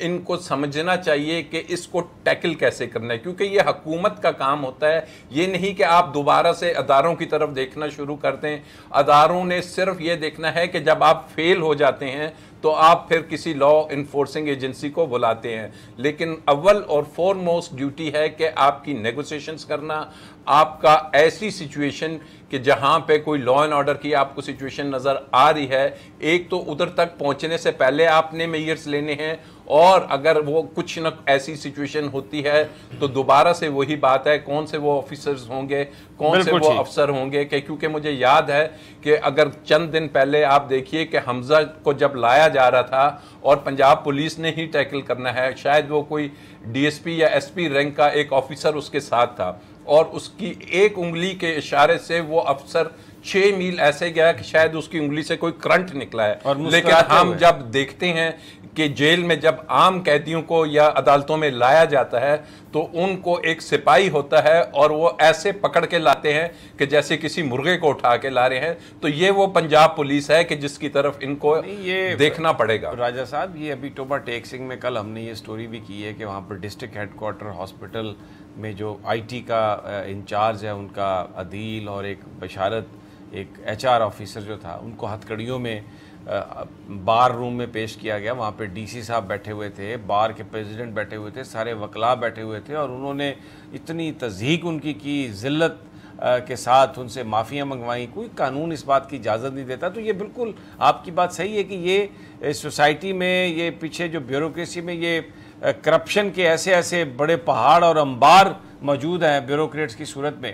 इनको समझना चाहिए कि इसको टैकल कैसे करना है, क्योंकि ये हुकूमत का काम होता है। ये नहीं कि आप दोबारा से अदारों की तरफ देखना शुरू कर दें। अदारों ने सिर्फ ये देखना है कि जब आप फेल हो जाते हैं तो आप फिर किसी लॉ इन्फोर्सिंग एजेंसी को बुलाते हैं, लेकिन अव्वल और फॉरमोस्ट ड्यूटी है कि आपकी नेगोशिएशंस करना, आपका ऐसी सिचुएशन कि जहां पे कोई लॉ एंड ऑर्डर की आपको सिचुएशन नज़र आ रही है, एक तो उधर तक पहुंचने से पहले आपने मेजर्स लेने हैं, और अगर वो कुछ न ऐसी सिचुएशन होती है तो दोबारा से वही बात है, कौन से वो ऑफिसर्स होंगे, कौन से वो अफसर होंगे। क्योंकि मुझे याद है कि अगर चंद दिन पहले आप देखिए कि हमजा को जब लाया जा रहा था और पंजाब पुलिस ने ही टैकल करना है, शायद वो कोई डीएसपी या एसपी रैंक का एक ऑफिसर उसके साथ था, और उसकी एक उंगली के इशारे से वो अफसर 6 मील ऐसे गया कि शायद उसकी उंगली से कोई करंट निकला है। लेकिन हम जब देखते हैं कि जेल में जब आम कैदियों को या अदालतों में लाया जाता है तो उनको एक सिपाही होता है और वो ऐसे पकड़ के लाते हैं कि जैसे किसी मुर्गे को उठा के ला रहे हैं। तो ये वो पंजाब पुलिस है कि जिसकी तरफ इनको ये देखना पड़ेगा। राजा साहब, ये अभी टोबा टेक सिंह में कल हमने ये स्टोरी भी की है कि वहाँ पर डिस्ट्रिक्ट हेडक्वार्टर हॉस्पिटल में जो IT का इंचार्ज है उनका अदील और एक बशारत एक HR ऑफिसर जो था, उनको हथकड़ियों में बार रूम में पेश किया गया। वहाँ पे DC साहब बैठे हुए थे, बार के प्रेसिडेंट बैठे हुए थे, सारे वकला बैठे हुए थे, और उन्होंने इतनी तज़हीक उनकी की, ज़िल्लत के साथ उनसे माफ़ियाँ मंगवाई। कोई कानून इस बात की इजाज़त नहीं देता। तो ये बिल्कुल आपकी बात सही है कि ये सोसाइटी में, ये पीछे जो ब्यूरोक्रेसी में ये करप्शन के ऐसे ऐसे बड़े पहाड़ और अंबार मौजूद हैं ब्यूरोक्रेट्स की सूरत में।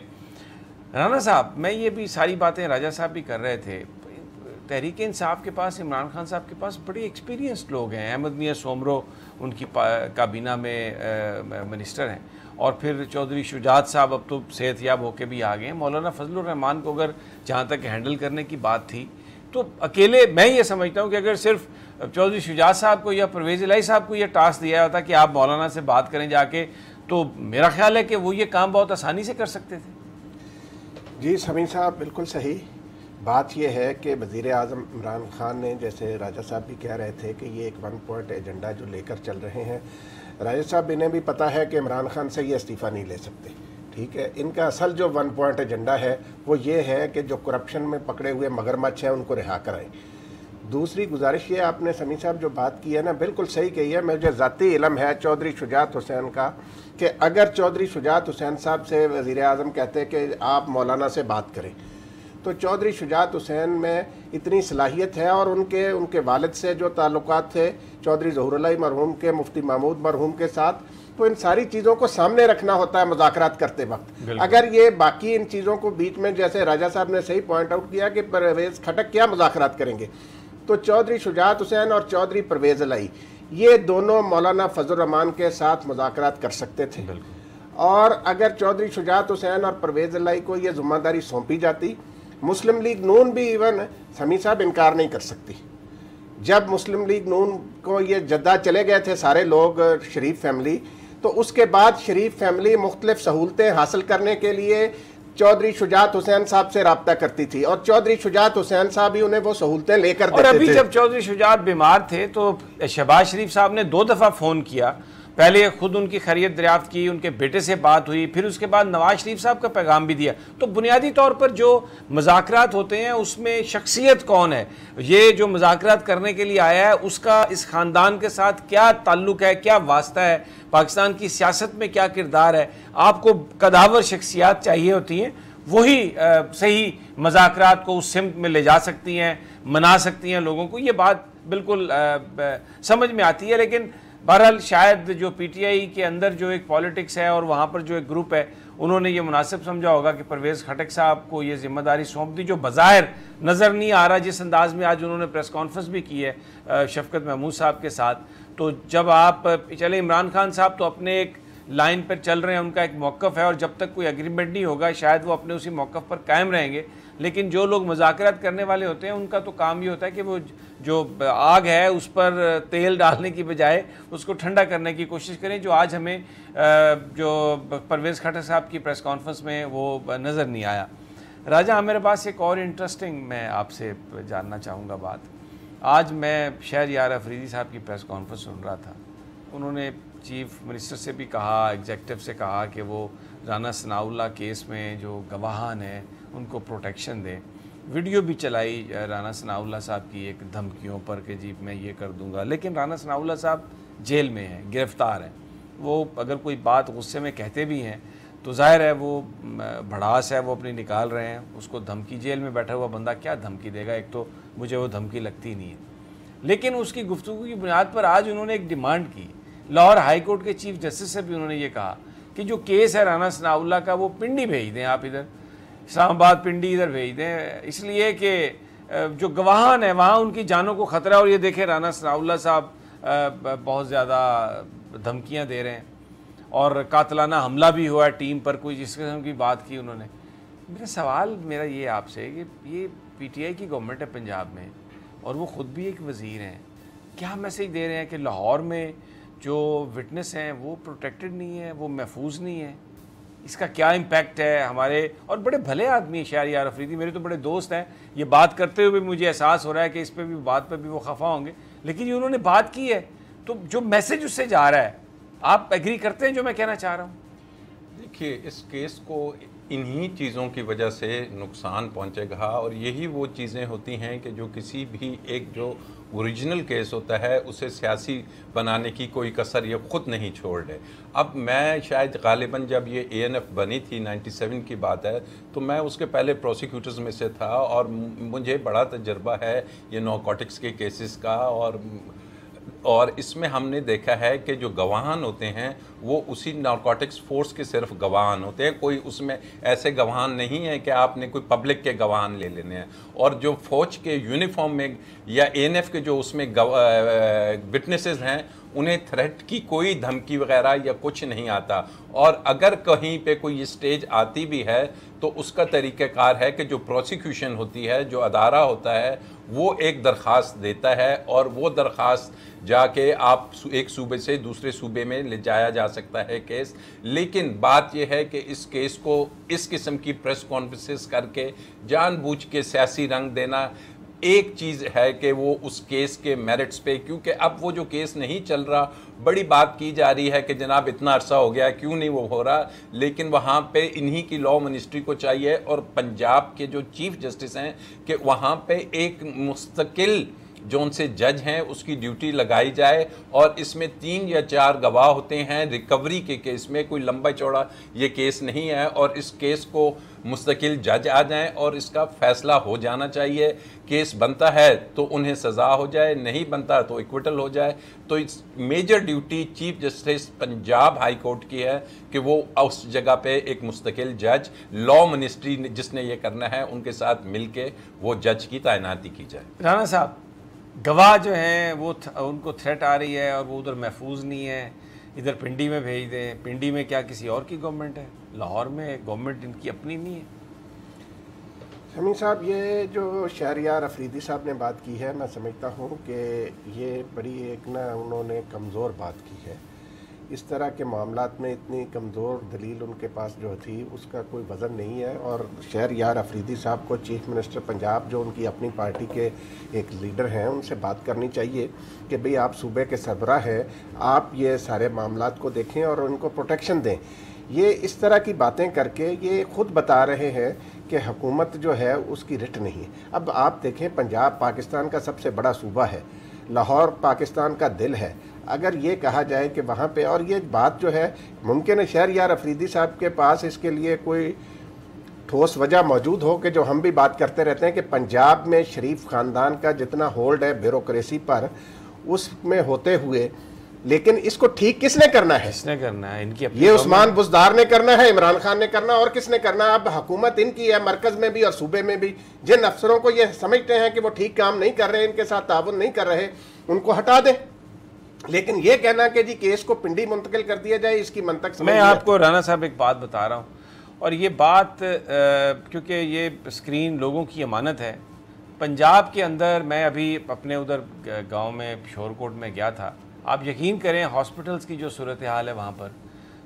राना साहब, मैं ये भी सारी बातें राजा साहब भी कर रहे थे, तहरीक इंसाफ के पास, इमरान खान साहब के पास बड़े एक्सपीरियंस्ड लोग हैं। अहमद मियां सोमरो उनकी काबीना में मिनिस्टर हैं, और फिर चौधरी शुजात साहब अब तो सेहतयाब होके भी आ गए हैं। मौलाना फजलुर रहमान को अगर जहाँ तक हैंडल करने की बात थी तो अकेले मैं ये समझता हूँ कि अगर सिर्फ चौधरी शुजात साहब को या परवेज़ इलाही साहब को ये टास्क दिया होता कि आप मौलाना से बात करें जाके, तो मेरा ख्याल है कि वो ये काम बहुत आसानी से कर सकते थे। जी समीर साहब, बिल्कुल सही बात यह है कि वज़ीर आज़म इमरान खान ने, जैसे राजा साहब भी कह रहे थे कि ये एक 1 पॉइंट एजेंडा जो लेकर चल रहे हैं, राजा साहब इन्हें भी पता है कि इमरान खान से ये इस्तीफ़ा नहीं ले सकते। ठीक है, इनका असल जो 1 पॉइंट एजेंडा है वो ये है कि जो करप्शन में पकड़े हुए मगरमच्छ हैं उनको रिहा कराएं। दूसरी गुजारिश ये, आपने समीर साहब जो बात की है ना, बिल्कुल सही कही है। मुझे ज़ाती इल्म है चौधरी शुजात हुसैन का कि अगर चौधरी शुजात हुसैन साहब से वज़ीर आज़म कहते कि आप मौलाना से बात करें, तो चौधरी शुजात हुसैन में इतनी सलाहियत है, और उनके वालिद से जो ताल्लुकात थे चौधरी ज़हूरुल्लाह मरहूम के, मुफ्ती महमूद मरहूम के साथ, तो इन सारी चीज़ों को सामने रखना होता है मुज़ाकरात करते वक्त। अगर ये बाकी इन चीज़ों को बीच में, जैसे राजा साहब ने सही पॉइंट आउट किया कि परवेज़ खटक क्या मुज़ाकरात करेंगे, तो चौधरी शुजात हुसैन और चौधरी परवेज़ इलाही ये दोनों मौलाना फजल रहमान के साथ मुज़ाकरात कर सकते थे। और अगर चौधरी शुजात हुसैन और परवेज़ इलाही को ये ज़िम्मेदारी सौंपी जाती, मुस्लिम लीग नून भी इवन समी साहब इनकार नहीं कर सकती। जब मुस्लिम लीग नून को ये जद्दा चले गए थे सारे लोग, शरीफ फैमिली, तो उसके बाद शरीफ फैमिली मुख्तलिफ सहूलतें हासिल करने के लिए चौधरी शुजात हुसैन साहब से रब्ता करती थी, और चौधरी शुजात हुसैन साहब ही उन्हें वो सहूलतें लेकर देते थे। और अभी जब चौधरी शुजात बीमार थे तो शहबाज शरीफ साहब ने 2 दफ़ा फ़ोन किया, पहले खुद उनकी खैरियत दरियाफ्त की, उनके बेटे से बात हुई, फिर उसके बाद नवाज शरीफ साहब का पैगाम भी दिया। तो बुनियादी तौर पर जो मुज़ाकरात होते हैं उसमें शख्सियत कौन है, ये जो मुज़ाकरात करने के लिए आया है उसका इस ख़ानदान के साथ क्या ताल्लुक़ है, क्या वास्ता है, पाकिस्तान की सियासत में क्या किरदार है। आपको कदावर शख्सियात चाहिए होती हैं, वही सही मुज़ाकरात को उस सिमत में ले जा सकती हैं, मना सकती हैं लोगों को। ये बात बिल्कुल समझ में आती है। लेकिन बहरहाल शायद जो पीटीआई के अंदर जो एक पॉलिटिक्स है और वहाँ पर जो एक ग्रुप है, उन्होंने ये मुनासिब समझा होगा कि परवेज़ खटक साहब को ये जिम्मेदारी सौंप दी, जो बज़ाहिर नज़र नहीं आ रहा जिस अंदाज में आज उन्होंने प्रेस कॉन्फ्रेंस भी की है शफकत महमूद साहब के साथ। तो जब आप चले, इमरान खान साहब तो अपने एक लाइन पर चल रहे हैं, उनका एक मौक़िफ़ है और जब तक कोई एग्रीमेंट नहीं होगा शायद वो अपने उसी मौक़िफ़ पर कायम रहेंगे। लेकिन जो लोग मुज़ाकरात करने वाले होते हैं उनका तो काम ये होता है कि वो जो आग है उस पर तेल डालने की बजाय उसको ठंडा करने की कोशिश करें, जो आज हमें जो परवेज़ खटक साहब की प्रेस कॉन्फ्रेंस में वो नज़र नहीं आया। राजा, मेरे पास एक और इंटरेस्टिंग मैं आपसे जानना चाहूँगा बात। आज मैं शहरयार अफरीदी साहब की प्रेस कॉन्फ्रेंस सुन रहा था। उन्होंने चीफ मिनिस्टर से भी कहा, एग्जेक्टिव से कहा कि वो राना सनाउल्लाह केस में जो गवाहान हैं उनको प्रोटेक्शन दें। वीडियो भी चलाई राना सनाउल्लाह साहब की एक धमकियों पर कि जी मैं ये कर दूंगा। लेकिन राना सनाउल्लाह साहब जेल में हैं, गिरफ़्तार हैं। वो अगर कोई बात गुस्से में कहते भी हैं तो जाहिर है वो भड़ास है, वो अपनी निकाल रहे हैं। उसको धमकी, जेल में बैठा हुआ बंदा क्या धमकी देगा, एक तो मुझे वो धमकी लगती नहीं है। लेकिन उसकी गुफ्तगू की बुनियाद पर आज उन्होंने एक डिमांड की। लाहौर हाई कोर्ट के चीफ जस्टिस से भी उन्होंने ये कहा कि जो केस है राना सनाउल्लाह का वो पिंडी भेज दें, आप इधर इस्लामाबाद पिंडी इधर भेज दें, इसलिए कि जो गवाहान है वहाँ उनकी जानों को ख़तरा। और ये देखें राना सनाउल्लाह साहब बहुत ज़्यादा धमकियाँ दे रहे हैं और कातलाना हमला भी हुआ है टीम पर, कोई जिस किस्म की बात की उन्होंने। मेरा सवाल मेरा ये आपसे कि ये पीटीआई की गवर्नमेंट है पंजाब में और वो ख़ुद भी एक वज़ीर हैं, क्या मैसेज दे रहे हैं कि लाहौर में जो विटनेस हैं वो प्रोटेक्टेड नहीं है, वो महफूज नहीं है? इसका क्या इम्पैक्ट है हमारे, और बड़े भले आदमी शहरयार अफरीदी, मेरे तो बड़े दोस्त हैं, ये बात करते हुए मुझे एहसास हो रहा है कि इस पे भी बात पे भी वो खफा होंगे। लेकिन ये उन्होंने बात की है तो जो मैसेज उससे जा रहा है, आप एग्री करते हैं जो मैं कहना चाह रहा हूँ? देखिए, इस केस को इन्हीं चीज़ों की वजह से नुकसान पहुंचेगा और यही वो चीज़ें होती हैं कि जो किसी भी एक जो ओरिजिनल केस होता है उसे सियासी बनाने की कोई कसर ये ख़ुद नहीं छोड़ रहे। अब मैं शायद गालिबन जब ये ANF बनी थी 97 की बात है, तो मैं उसके पहले प्रोसिक्यूटर्स में से था और मुझे बड़ा तजर्बा है ये नारकोटिक्स के केसेस का। और इसमें हमने देखा है कि जो गवाहान होते हैं वो उसी नारकोटिक्स फोर्स के सिर्फ गवाहान होते हैं, कोई उसमें ऐसे गवाहान नहीं है कि आपने कोई पब्लिक के गवाहान ले लेने हैं। और जो फौज के यूनिफॉर्म में या ANF के जो उसमें विटनेसेस हैं उन्हें थ्रेट की कोई धमकी वगैरह या कुछ नहीं आता। और अगर कहीं पे कोई स्टेज आती भी है तो उसका तरीक़ाकार है कि जो प्रोसिक्यूशन होती है, जो अदारा होता है, वो एक दरख्वास्त देता है और वो दरख्वास्त जाके आप एक सूबे से दूसरे सूबे में ले जाया जा सकता है केस। लेकिन बात यह है कि इस केस को इस किस्म की प्रेस कॉन्फ्रेंसेस करके जानबूझ के सियासी रंग देना, एक चीज़ है कि वो उस केस के मेरिट्स पे, क्योंकि अब वो जो केस नहीं चल रहा, बड़ी बात की जा रही है कि जनाब इतना अरसा हो गया क्यों नहीं वो हो रहा, लेकिन वहाँ पे इन्हीं की लॉ मिनिस्ट्री को चाहिए और पंजाब के जो चीफ जस्टिस हैं कि वहाँ पे एक मुस्तकिल जो उनसे जज हैं उसकी ड्यूटी लगाई जाए। और इसमें 3 या 4 गवाह होते हैं रिकवरी के केस में, कोई लंबा चौड़ा ये केस नहीं है। और इस केस को मुस्तकिल जज आ जाएं और इसका फैसला हो जाना चाहिए। केस बनता है तो उन्हें सज़ा हो जाए, नहीं बनता तो इक्विटल हो जाए। तो इस major duty chief justice Punjab high court की है कि वो उस जगह पे एक मुस्तकिल जज, लॉ मिनिस्ट्री जिसने ये करना है उनके साथ मिल के वो जज की तैनाती की जाए। राना साहब, गवाह जो हैं वो उनको थ्रेट आ रही है और वो उधर महफूज नहीं है, इधर पिंडी में भेज दें। पिंडी में क्या किसी और की गवर्नमेंट है? लाहौर में गवर्नमेंट इनकी अपनी नहीं है? शमीम साहब, ये जो शहरयार अफरीदी साहब ने बात की है, मैं समझता हूँ कि ये बड़ी एक ना उन्होंने कमज़ोर बात की है। इस तरह के मामलात में इतनी कमज़ोर दलील उनके पास जो थी उसका कोई वज़न नहीं है। और शहरयार अफरीदी साहब को चीफ मिनिस्टर पंजाब जो उनकी अपनी पार्टी के एक लीडर हैं उनसे बात करनी चाहिए कि भाई आप सूबे के सरबराह हैं, आप ये सारे मामलात को देखें और उनको प्रोटेक्शन दें। ये इस तरह की बातें करके ये खुद बता रहे हैं कि हुकूमत जो है उसकी रिट नहीं है। अब आप देखें, पंजाब पाकिस्तान का सबसे बड़ा सूबा है, लाहौर पाकिस्तान का दिल है। अगर ये कहा जाए कि वहाँ पे, और ये बात जो है मुमकिन है शहरयार अफरीदी साहब के पास इसके लिए कोई ठोस वजह मौजूद हो कि जो हम भी बात करते रहते हैं कि पंजाब में शरीफ ख़ानदान का जितना होल्ड है ब्यूरोक्रेसी पर, उसमें होते हुए, लेकिन इसको ठीक किसने करना है? किसने करना है? इनकी ये उस्मान बुज़दार ने करना है, इमरान खान ने करना, और किसने करना है? अब हुकूमत इनकी है, मरकज में भी और सूबे में भी। जिन अफसरों को ये समझते हैं कि वो ठीक काम नहीं कर रहे, इनके साथ ताउन नहीं कर रहे, उनको हटा दें। लेकिन ये कहना कि जी केस को पिंडी मुंतकिल कर दिया जाए, इसकी मंतक समझ मैं आपको राना साहब एक बात बता रहा हूँ, और ये बात क्योंकि ये स्क्रीन लोगों की अमानत है। पंजाब के अंदर मैं अभी अपने उधर गांव में शोरकोट में गया था। आप यकीन करें, हॉस्पिटल्स की जो सूरत हाल है वहाँ पर,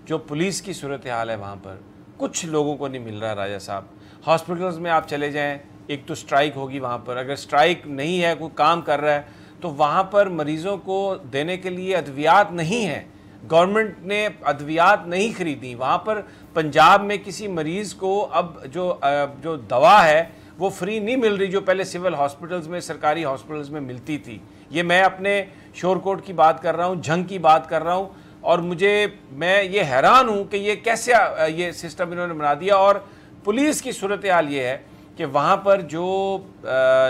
जो पुलिस की सूरत हाल है वहाँ पर, कुछ लोगों को नहीं मिल रहा। राजा साहब, हॉस्पिटल्स में आप चले जाएं, एक तो स्ट्राइक होगी वहाँ पर, अगर स्ट्राइक नहीं है, कोई काम कर रहा है, तो वहाँ पर मरीज़ों को देने के लिए अद्वियात नहीं है। गवर्नमेंट ने अद्वियात नहीं खरीदी वहाँ पर। पंजाब में किसी मरीज़ को अब जो दवा है वो फ्री नहीं मिल रही, जो पहले सिविल हॉस्पिटल्स में, सरकारी हॉस्पिटल्स में मिलती थी। ये मैं अपने शोरकोट की बात कर रहा हूँ, झंग की बात कर रहा हूँ, और मैं ये हैरान हूँ कि ये कैसे ये सिस्टम इन्होंने बना दिया। और पुलिस की सूरत हाल ये है कि वहाँ पर जो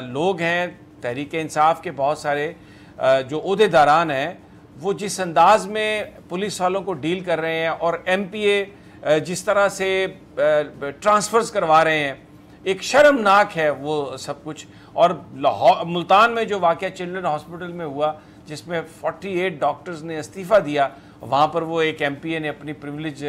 लोग हैं, तहरीक इंसाफ के बहुत सारे जो ओहदेदारान हैं, वो जिस अंदाज में पुलिस वालों को डील कर रहे हैं, और MPA जिस तरह से ट्रांसफ़र्स करवा रहे हैं, एक शर्मनाक है वो सब कुछ। और मुल्तान में जो वाक़या चिल्ड्रन हॉस्पिटल में हुआ, जिसमें 48 डॉक्टर्स ने इस्तीफ़ा दिया, वहाँ पर वो एक MPA ने अपनी प्रिविलेज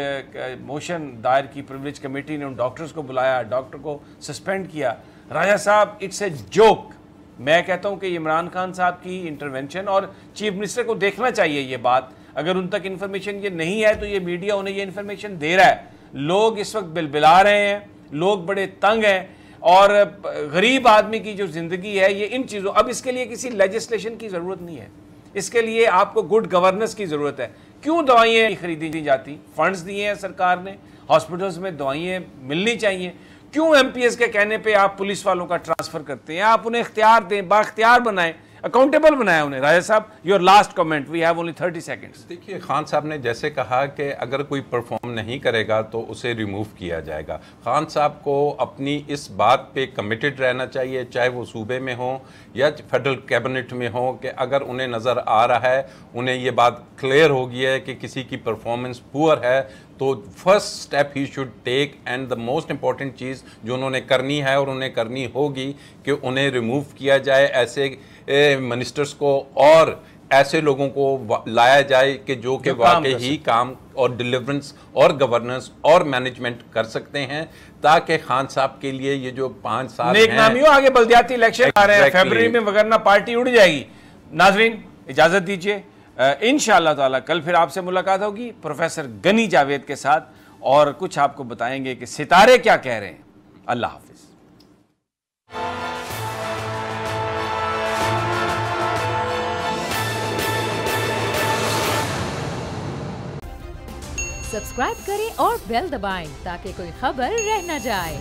मोशन दायर की, प्रिविलेज कमेटी ने उन डॉक्टर्स को बुलाया, डॉक्टर को सस्पेंड किया। राजा साहब, इट्स ए जोक। मैं कहता हूँ कि इमरान खान साहब की इंटरवेंशन, और चीफ मिनिस्टर को देखना चाहिए ये बात। अगर उन तक इन्फॉर्मेशन ये नहीं है तो ये मीडिया उन्हें ये इन्फॉर्मेशन दे रहा है। लोग इस वक्त बिलबिला रहे हैं, लोग बड़े तंग हैं, और गरीब आदमी की जो ज़िंदगी है ये इन चीज़ों, अब इसके लिए किसी लेजिस्लेशन की ज़रूरत नहीं है, इसके लिए आपको गुड गवर्नेंस की ज़रूरत है। क्यों दवाइयाँ खरीदी जाती? फंड्स दिए हैं सरकार ने, हॉस्पिटल्स में दवाइयाँ मिलनी चाहिए। क्यों MPS के कहने पे आप पुलिस वालों का ट्रांसफ़र करते हैं? आप उन्हें इख्तियार दें, बाख्तियार बनाएं, अकाउंटेबल बनाएं उन्हें। राजा साहब, your last comment, we have only 30 seconds. देखिए, खान साहब ने जैसे कहा कि अगर कोई परफॉर्म नहीं करेगा तो उसे रिमूव किया जाएगा। खान साहब को अपनी इस बात पे कमिटेड रहना चाहिए, चाहे वो सूबे में हो या फेडरल कैबिनेट में हो, कि अगर उन्हें नज़र आ रहा है, उन्हें ये बात क्लियर हो गई है कि किसी की परफॉर्मेंस पुअर है, तो फर्स्ट स्टेप ही should take. And the most important चीज़ जो उन्होंने करनी है और उन्हें करनी होगी कि उन्हें रिमूव किया जाए ऐसे मिनिस्टर्स को, और ऐसे लोगों को लाया जाए कि जो कि वाकई ही काम और डिलीवरेंस और गवर्नेंस और मैनेजमेंट कर सकते हैं, ताकि खान साहब के लिए ये जो 5 साल नेकनामियों, आगे बल्दियाती इलेक्शन आ रहे हैं फरवरी में, वगरना पार्टी उड़ जाएगी। नाजरीन, इजाज़त दीजिए, इंशाअल्लाह ताला कल फिर आपसे मुलाकात होगी प्रोफेसर गनी जावेद के साथ, और कुछ आपको बताएंगे कि सितारे क्या कह रहे हैं। अल्लाह हाफिज। सब्सक्राइब करें और बेल दबाएं ताकि कोई खबर रह न जाए।